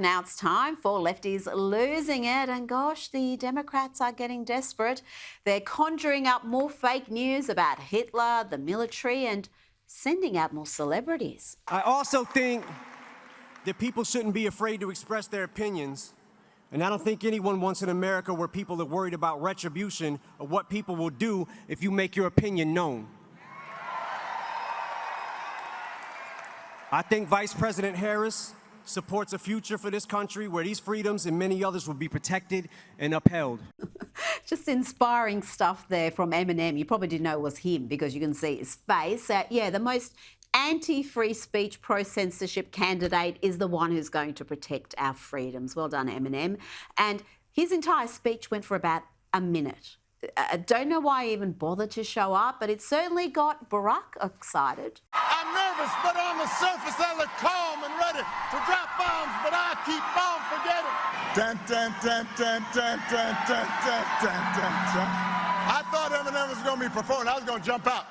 Now it's time for Lefties losing it, and gosh, the Democrats are getting desperate. They're conjuring up more fake news about Hitler, the military, and sending out more celebrities. I also think that people shouldn't be afraid to express their opinions. And I don't think anyone wants an America where people are worried about retribution or what people will do if you make your opinion known. I think Vice President Harris supports a future for this country where these freedoms and many others will be protected and upheld. Just inspiring stuff there from Eminem. You probably didn't know it was him because you can see his face. Yeah, the most anti-free speech, pro-censorship candidate is the one who's going to protect our freedoms. Well done, Eminem. And his entire speech went for about a minute. I don't know why he even bothered to show up, but it certainly got Barack excited. I'm nervous, but on the surface I look calm and ready to drop bombs, but I keep on forgetting. Dun, dun, dun, dun, dun, dun, dun, dun, dun, dun, dun. I thought Eminem was going to be performing. I was going to jump out.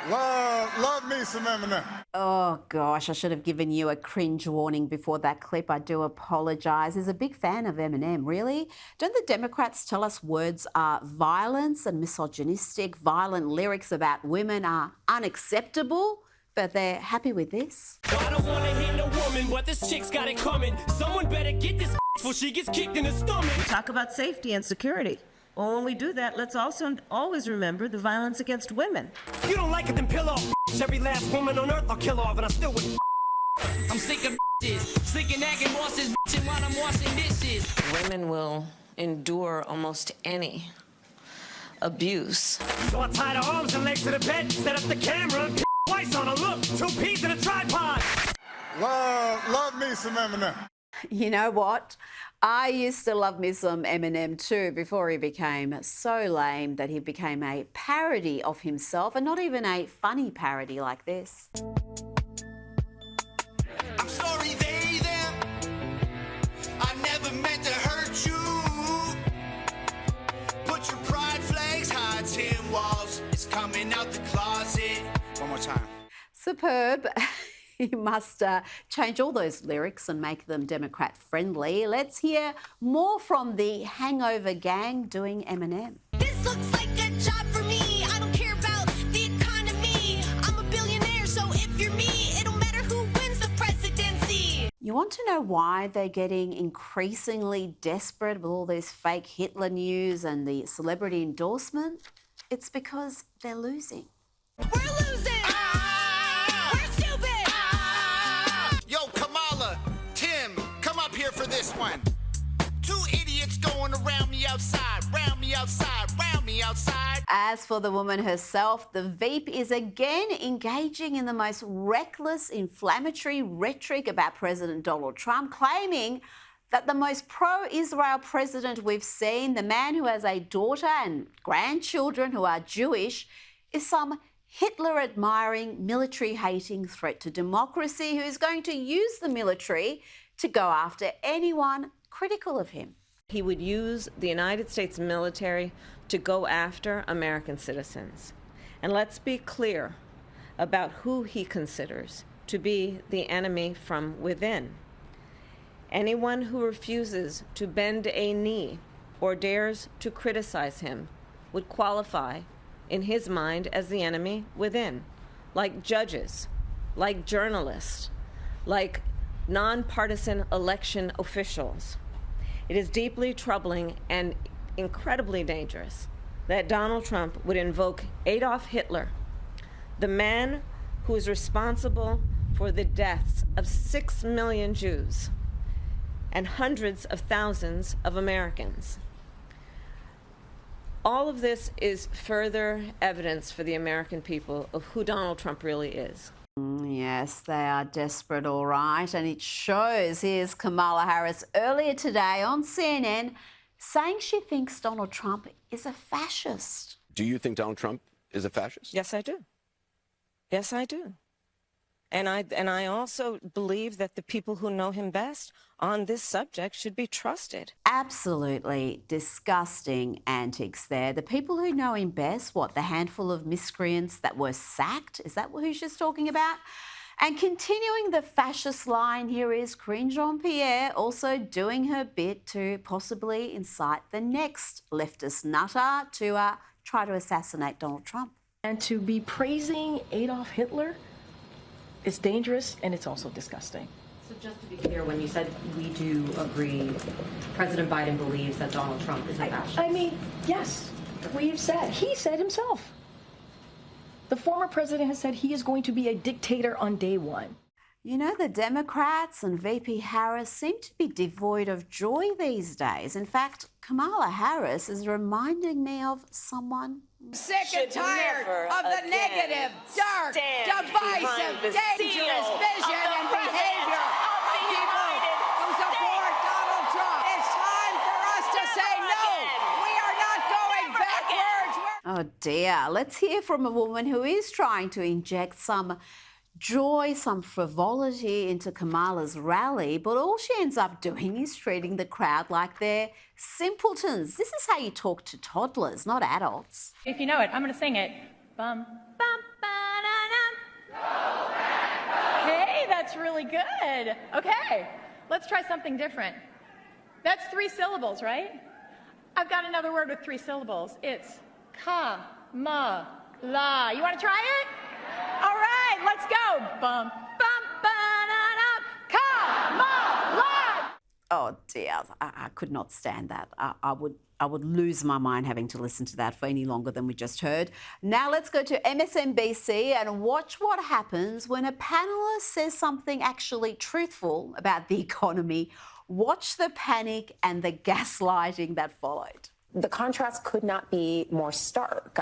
Love me some Eminem. Oh, gosh, I should have given you a cringe warning before that clip. I do apologise. He's a big fan of Eminem, really. Don't the Democrats tell us words are violence and misogynistic, violent lyrics about women are unacceptable? But they're happy with this. I don't want to hit no woman, but this chick's got it coming. Someone better get this before she gets kicked in the stomach. Talk about safety and security. Well, when we do that, let's also always remember the violence against women. You don't like it, then pill off. Every last woman on earth I'll kill off, and I still would. I'm sick of bitches, sick of nagging bosses, bitching while I'm washing dishes. Women will endure almost any abuse. So I tie the arms and legs to the bed, set up the camera, and twice on a look, 2 peas in a tripod. Love me some Eminem. You know what? I used to love me some Eminem too before he became so lame that he became a parody of himself, and not even a funny parody like this. I'm sorry they, them. I never meant to hurt you. Put your pride flags high, tin walls. It's coming out the closet. One more time. Superb. He must change all those lyrics and make them Democrat-friendly. Let's hear more from the Hangover gang doing Eminem. This looks like a job for me. I don't care about the economy. I'm a billionaire, so if you're me, it don't matter who wins the presidency. You want to know why they're getting increasingly desperate with all this fake Hitler news and the celebrity endorsement? It's because they're losing. We're losing! For this one. 2 idiots going around me outside, round me outside, round me outside. As for the woman herself, the Veep is again engaging in the most reckless, inflammatory rhetoric about President Donald Trump, claiming that the most pro-Israel president we've seen, the man who has a daughter and grandchildren who are Jewish, is some Hitler-admiring, military-hating threat to democracy who is going to use the military to go after anyone critical of him. He would use the United States military to go after American citizens. And let's be clear about who he considers to be the enemy from within. Anyone who refuses to bend a knee or dares to criticize him would qualify, in his mind, as the enemy within, like judges, like journalists, like nonpartisan election officials. It is deeply troubling and incredibly dangerous that Donald Trump would invoke Adolf Hitler, the man who is responsible for the deaths of 6 million Jews and hundreds of thousands of Americans. All of this is further evidence for the American people of who Donald Trump really is. Yes, they are desperate, all right, and it shows. Here's Kamala Harris earlier today on CNN saying she thinks Donald Trump is a fascist. Do you think Donald Trump is a fascist? Yes, I do. Yes, I do. And I also believe that the people who know him best on this subject should be trusted. Absolutely disgusting antics there. The people who know him best, what, the handful of miscreants that were sacked? Is that who she's talking about? And continuing the fascist line, here is Karine Jean-Pierre also doing her bit to possibly incite the next leftist nutter to try to assassinate Donald Trump. And to be praising Adolf Hitler is dangerous and it's also disgusting. So just to be clear, when you said we do agree, President Biden believes that Donald Trump is a fascist. I mean, yes, he said himself. The former president has said he is going to be a dictator on day one. You know, the Democrats and VP Harris seem to be devoid of joy these days. In fact, Kamala Harris is reminding me of someone. Sick and tired of the negative, dark, divisive, dangerous vision and behavior of people who support Donald Trump. It's time for us to say no. We are not going backwards. Oh dear, let's hear from a woman who is trying to inject some joy, some frivolity into Kamala's rally, but all she ends up doing is treating the crowd like they're simpletons. This is how you talk to toddlers, not adults. If you know it, I'm going to sing it. Bum, bum, ba-da-dum. Hey, that's really good. Okay, let's try something different. That's 3 syllables, right? I've got another word with 3 syllables. It's ka-ma-la. You want to try it? All right, let's go. Bum, bum, ba-da-dum. Kamala. Oh dear, I could not stand that. I would lose my mind having to listen to that for any longer than we just heard. Now let's go to MSNBC and watch what happens when a panelist says something actually truthful about the economy. Watch the panic and the gaslighting that followed. The contrast could not be more stark.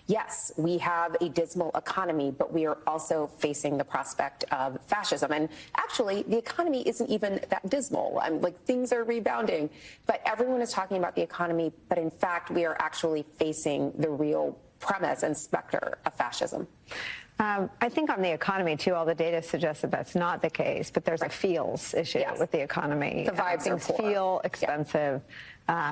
Yes, we have a dismal economy, but we are also facing the prospect of fascism. And actually, the economy isn't even that dismal. Things are rebounding, but everyone is talking about the economy. But in fact, we are actually facing the real premise and specter of fascism. I think on the economy, too, all the data suggests that that's not the case, but there's a feels issue with the economy. The vibes Things are poor. feel expensive.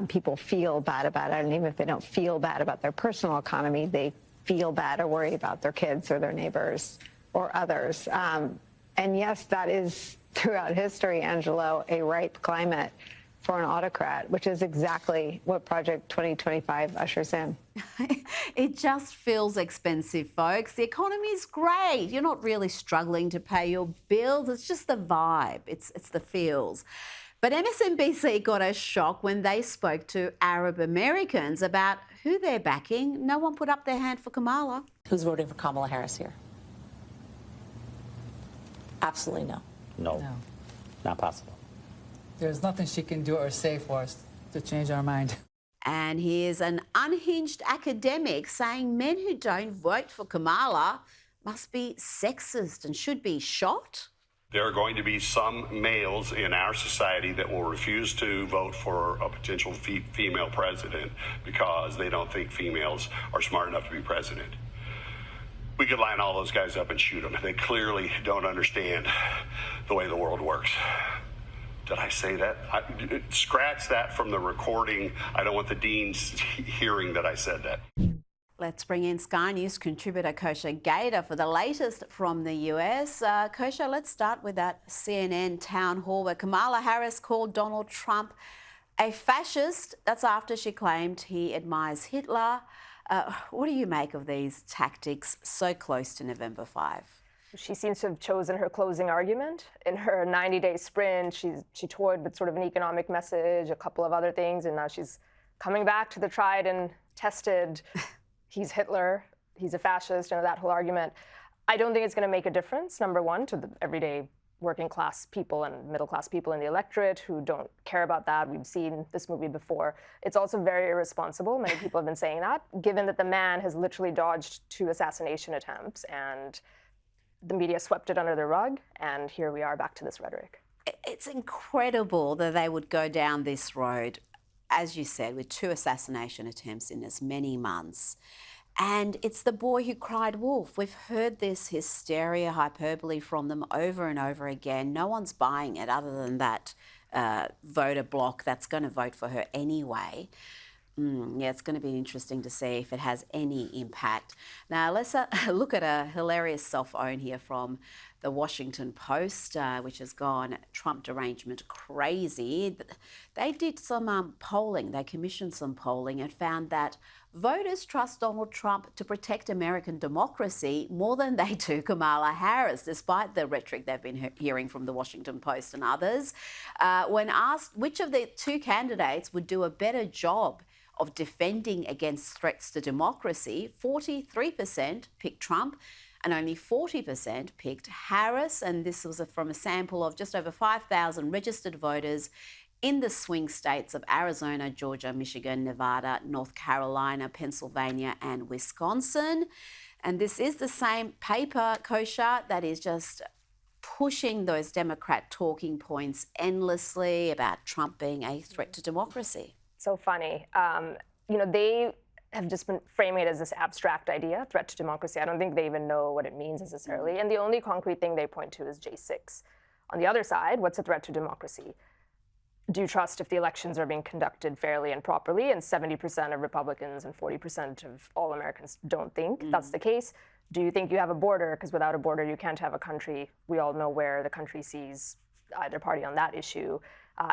People feel bad about it. And even if they don't feel bad about their personal economy, they feel bad or worry about their kids or their neighbors or others. And yes, that is throughout history, Angelo, a ripe climate for an autocrat, which is exactly what Project 2025 ushers in. It just feels expensive, folks. The economy's great. You're not really struggling to pay your bills. It's just the vibe. It's the feels. But MSNBC got a shock when they spoke to Arab Americans about who they're backing. No one put up their hand for Kamala. Who's voting for Kamala Harris here? Absolutely no. No. Not possible. There's nothing she can do or say for us to change our mind. And here's an unhinged academic saying men who don't vote for Kamala must be sexist and should be shot. There are going to be some males in our society that will refuse to vote for a potential female president because they don't think females are smart enough to be president. We could line all those guys up and shoot them. They clearly don't understand the way the world works. Did I say that? Scratch that from the recording. I don't want the deans hearing that I said that. Let's bring in Sky News contributor Kosha Gator for the latest from the US. Kosha, let's start with that CNN town hall where Kamala Harris called Donald Trump a fascist. That's after she claimed he admires Hitler. What do you make of these tactics so close to November 5? She seems to have chosen her closing argument. In her 90-day sprint, she toyed with sort of an economic message, a couple of other things, and now she's coming back to the tried and tested, he's Hitler, he's a fascist, that whole argument. I don't think it's going to make a difference, number one, to the everyday working class people and middle class people in the electorate who don't care about that. We've seen this movie before. It's also very irresponsible. Many people have been saying that, given that the man has literally dodged 2 assassination attempts and the media swept it under the rug, and here we are back to this rhetoric. It's incredible that they would go down this road, as you said, with 2 assassination attempts in as many months. And it's the boy who cried wolf. We've heard this hysteria, hyperbole from them over and over again. No one's buying it other than that voter bloc that's going to vote for her anyway. Yeah, it's going to be interesting to see if it has any impact. Now, let's look at a hilarious self-own here from the Washington Post, which has gone Trump derangement crazy. They did some polling. They commissioned some polling and found that voters trust Donald Trump to protect American democracy more than they do Kamala Harris, despite the rhetoric they've been hearing from the Washington Post and others. When asked which of the two candidates would do a better job of defending against threats to democracy, 43% picked Trump and only 40% picked Harris. And this was from a sample of just over 5,000 registered voters in the swing states of Arizona, Georgia, Michigan, Nevada, North Carolina, Pennsylvania, and Wisconsin. And this is the same paper, Kosha, that is just pushing those Democrat talking points endlessly about Trump being a threat to democracy. So funny. They have just been framing it as this abstract idea, threat to democracy. I don't think they even know what it means necessarily. And the only concrete thing they point to is J6. On the other side, what's a threat to democracy? Do you trust if the elections are being conducted fairly and properly? And 70% of Republicans and 40% of all Americans don't think that's the case. Do you think you have a border? Because without a border, you can't have a country. We all know where the country sees either party on that issue.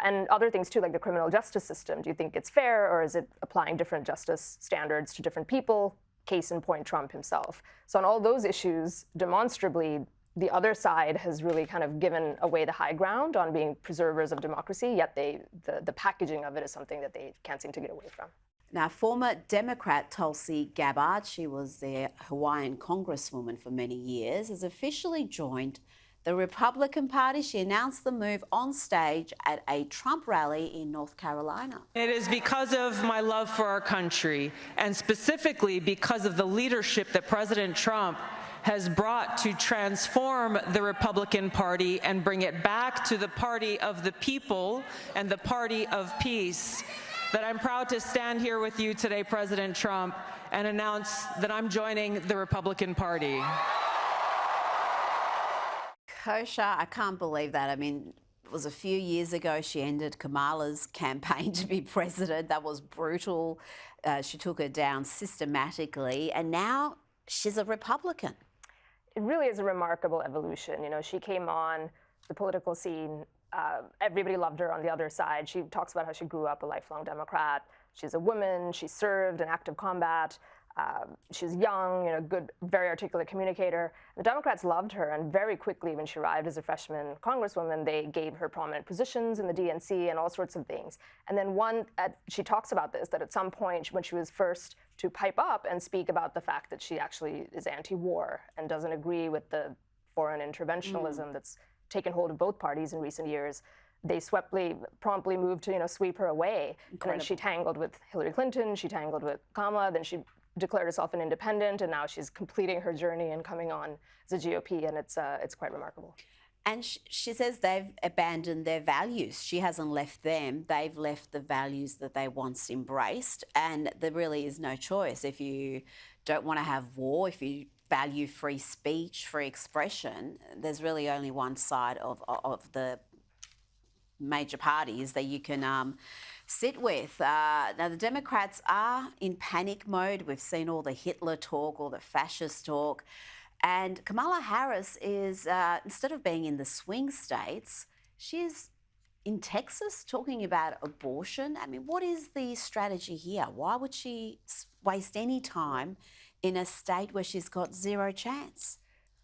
And other things too, like the criminal justice system. Do you think it's fair, or is it applying different justice standards to different people? Case in point, Trump himself. So on all those issues, demonstrably, the other side has really kind of given away the high ground on being preservers of democracy, yet the packaging of it is something that they can't seem to get away from. Now, former Democrat Tulsi Gabbard, she was the Hawaiian congresswoman for many years, has officially joined the Republican Party. She announced the move on stage at a Trump rally in North Carolina. It is because of my love for our country, and specifically because of the leadership that President Trump has brought to transform the Republican Party and bring it back to the party of the people and the party of peace, that I'm proud to stand here with you today, President Trump, and announce that I'm joining the Republican Party. Kosha, I can't believe that. I mean, it was a few years ago she ended Kamala's campaign to be president. That was brutal. She took her down systematically, and now she's a Republican. It really is a remarkable evolution. She came on the political scene. Everybody loved her on the other side. She talks about how she grew up a lifelong Democrat. She's a woman. She served in active combat. She's young, good, very articulate communicator. The Democrats loved her, and very quickly, when she arrived as a freshman congresswoman, they gave her prominent positions in the DNC and all sorts of things. And then she talks about this, that at some point, when she was first to pipe up and speak about the fact that she actually is anti-war and doesn't agree with the foreign interventionism that's taken hold of both parties in recent years, they promptly moved to sweep her away. Incredible. And then she tangled with Hillary Clinton, she tangled with Kamala, then she declared herself an independent, and now she's completing her journey and coming on as a GOP, and it's quite remarkable. And she says they've abandoned their values. She hasn't left them. They've left the values that they once embraced, and there really is no choice. If you don't want to have war, if you value free speech, free expression, there's really only one side of the major parties that you can sit with. Now, the Democrats are in panic mode. We've seen all the Hitler talk, all the fascist talk. And Kamala Harris is, instead of being in the swing states, she's in Texas talking about abortion. I mean, what is the strategy here? Why would she waste any time in a state where she's got zero chance?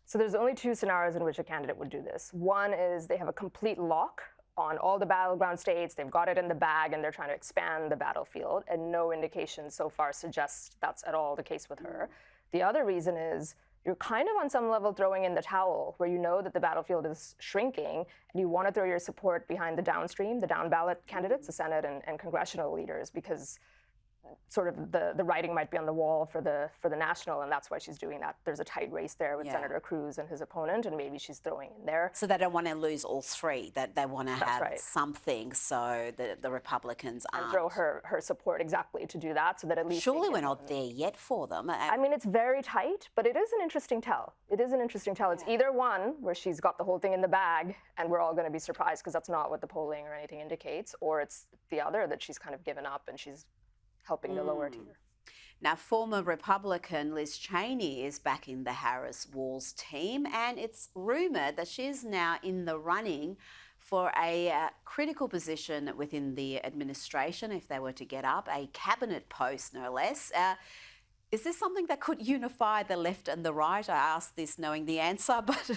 So there's only two scenarios in which a candidate would do this. One is they have a complete lock on all the battleground states. They've got it in the bag, and they're trying to expand the battlefield, and no indication so far suggests that's at all the case with her. The other reason is you're kind of on some level throwing in the towel, where you know that the battlefield is shrinking, and you want to throw your support behind the downstream, the down ballot candidates, the Senate and congressional leaders, because sort of the writing might be on the wall for the national, and that's why she's doing that. There's a tight race there with Senator Cruz and his opponent, and maybe she's throwing in there. So they don't want to lose all three, that they want to have something so that the Republicans aren't. And throw her support exactly to do that, so that at least... Surely we're not there yet for them. I mean, it's very tight, but it is an interesting tell. It is an interesting tell. It's either one, where she's got the whole thing in the bag, and we're all going to be surprised because that's not what the polling or anything indicates, or it's the other, that she's kind of given up and she's helping the lower tier. Now, former Republican Liz Cheney is backing the Harris-Walz team, and it's rumoured that she is now in the running for a critical position within the administration, if they were to get up, a cabinet post, no less. Is this something that could unify the left and the right? I asked this knowing the answer, but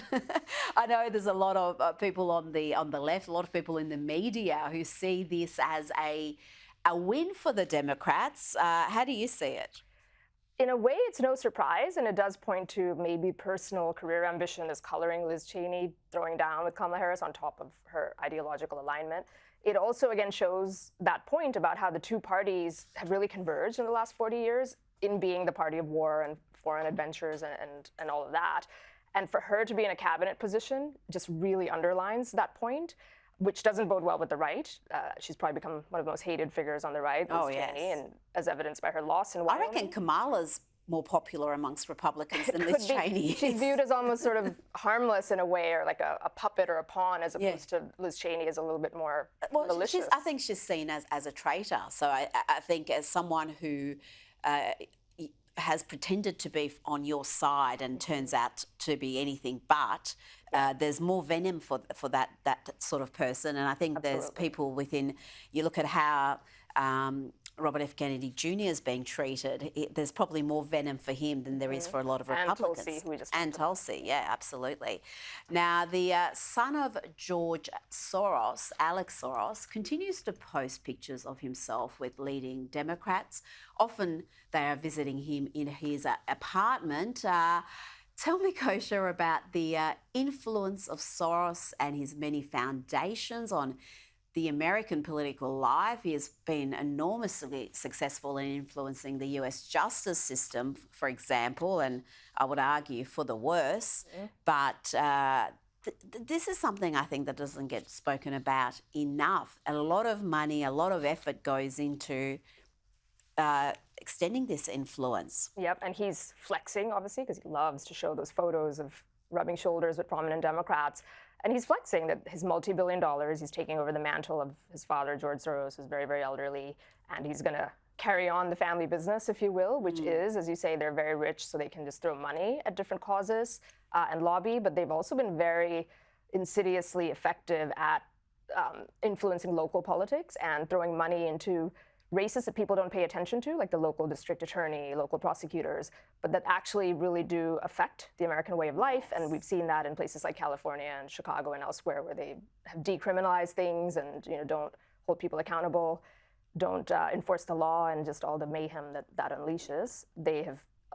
I know there's a lot of people on the left, a lot of people in the media who see this as a win for the Democrats. How do you see it? In a way, it's no surprise, and it does point to maybe personal career ambition is coloring Liz Cheney throwing down with Kamala Harris on top of her ideological alignment. It also, again, shows that point about how the two parties have really converged in the last 40 years in being the party of war and foreign adventures and all of that. And for her to be in a cabinet position just really underlines that point, which doesn't bode well with the right. She's probably become one of the most hated figures on the right, Liz Cheney, and as evidenced by her loss in Wyoming. I reckon Kamala's more popular amongst Republicans than Liz Cheney. She's viewed as almost sort of harmless in a way, or like a puppet or a pawn, as opposed to Liz Cheney is a little bit more malicious. I think she's seen as a traitor. So I think as someone who has pretended to be on your side and turns out to be anything but, there's more venom for that sort of person. And I think there's people within, you look at how Robert F. Kennedy Jr. is being treated, there's probably more venom for him than there is for a lot of Republicans. And Tulsi, who we just Tulsi, yeah, absolutely. Now, the son of George Soros, Alex Soros, continues to post pictures of himself with leading Democrats. Often they are visiting him in his apartment. Tell me, Kosha, about the influence of Soros and his many foundations on the American political life. He has been enormously successful in influencing the US justice system, for example, and I would argue for the worse. But this is something I think that doesn't get spoken about enough. A lot of money, a lot of effort goes into extending this influence. Yep, and he's flexing, obviously, because he loves to show those photos of rubbing shoulders with prominent Democrats. And he's flexing that his multi-billion dollars, he's taking over the mantle of his father, George Soros, who's very, very elderly, and he's going to carry on the family business, if you will, which is, as you say, they're very rich, so they can just throw money at different causes and lobby, but they've also been very insidiously effective at influencing local politics and throwing money into races that people don't pay attention to, like the local district attorney, local prosecutors, but that actually really do affect the American way of life. And we've seen that in places like California and Chicago and elsewhere, where they have decriminalized things and don't hold people accountable, don't enforce the law, and just all the mayhem that unleashes.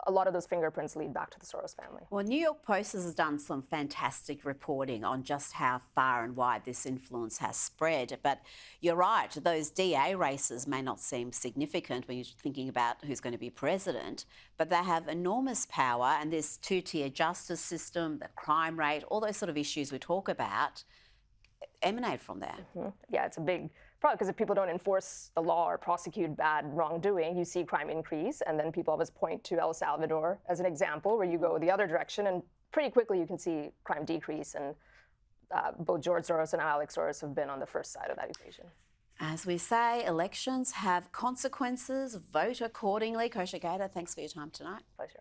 A lot of those fingerprints lead back to the Soros family. Well, New York Post has done some fantastic reporting on just how far and wide this influence has spread. But you're right, those DA races may not seem significant when you're thinking about who's going to be president, but they have enormous power, and this two-tier justice system, the crime rate, all those sort of issues we talk about emanate from there. Yeah, it's a big problem, because if people don't enforce the law or prosecute bad wrongdoing, you see crime increase, and then people always point to El Salvador as an example where you go the other direction, and pretty quickly you can see crime decrease, and both George Soros and Alex Soros have been on the first side of that equation. As we say, elections have consequences. Vote accordingly. Kosha Gator, thanks for your time tonight. Pleasure.